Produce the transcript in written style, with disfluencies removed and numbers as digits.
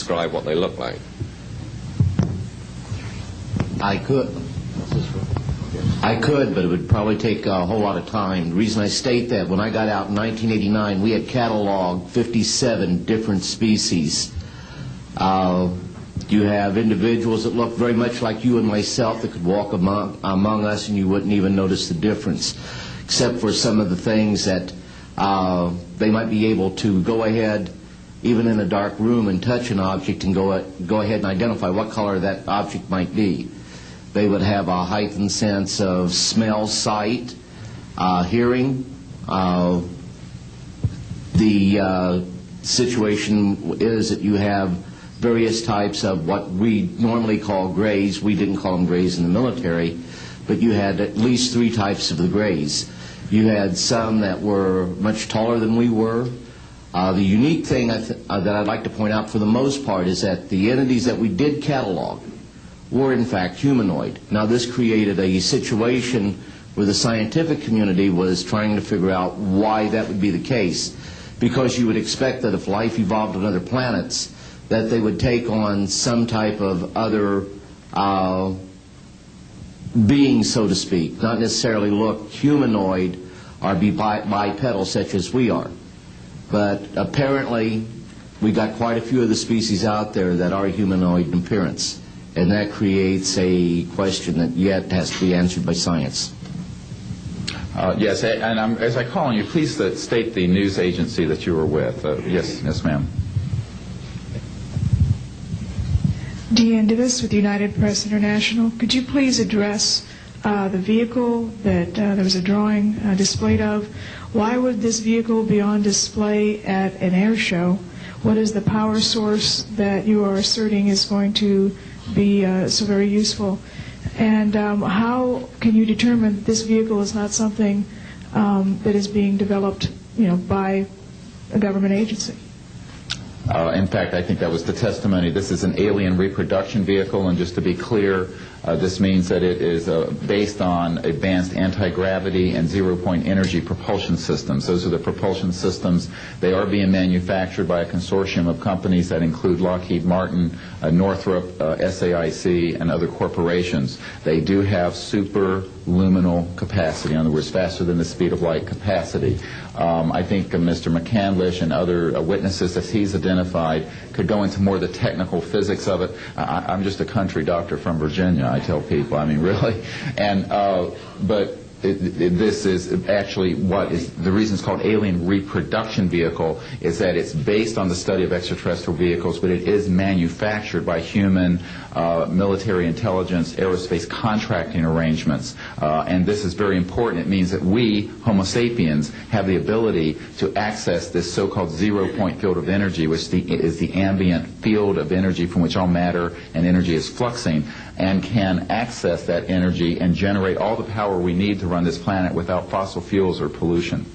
describe what they look like? I could, but it would probably take a whole lot of time. The reason I state that, when I got out in 1989, we had cataloged 57 different species. You have individuals that look very much like you and myself that could walk among us and you wouldn't even notice the difference, except for some of the things that they might be able to go ahead, even in a dark room, and touch an object and go ahead and identify what color that object might be. They would have a heightened sense of smell, sight, hearing. The situation is that you have various types of what we normally call grays. We didn't call them grays in the military, but you had at least 3 types of the grays. You had some that were much taller than we were. The unique thing that I'd like to point out for the most part is that the entities that we did catalog were in fact humanoid. Now this created a situation where the scientific community was trying to figure out why that would be the case, because you would expect that if life evolved on other planets, that they would take on some type of other being, so to speak, not necessarily look humanoid or be bipedal such as we are. But apparently we got quite a few of the species out there that are humanoid in appearance, and that creates a question that yet has to be answered by science. Yes, and as I call on you, please state the news agency that you were with. Yes, ma'am. Deanne Davis with United Press International. Could you please address the vehicle that there was a drawing displayed of? Why would this vehicle be on display at an air show? What is the power source that you are asserting is going to be so very useful? And how can you determine that this vehicle is not something that is being developed, by a government agency? In fact, I think that was the testimony. This is an alien reproduction vehicle, and just to be clear, this means that it is based on advanced anti-gravity and zero-point energy propulsion systems. Those are the propulsion systems. They are being manufactured by a consortium of companies that include Lockheed Martin, Northrop, SAIC, and other corporations. They do have superluminal capacity, in other words, faster than the speed of light capacity. I think Mr. McCandlish and other witnesses that he's identified could go into more of the technical physics of it. I'm just a country doctor from Virginia, I tell people. I mean, really. And but this is actually what is the reason it's called alien reproduction vehicle, is that it's based on the study of extraterrestrial vehicles, but it is manufactured by human military intelligence, aerospace contracting arrangements. And this is very important. It means that we, Homo sapiens, have the ability to access this so-called zero-point field of energy, which is the ambient field of energy from which all matter and energy is fluxing, and can access that energy and generate all the power we need to run this planet without fossil fuels or pollution.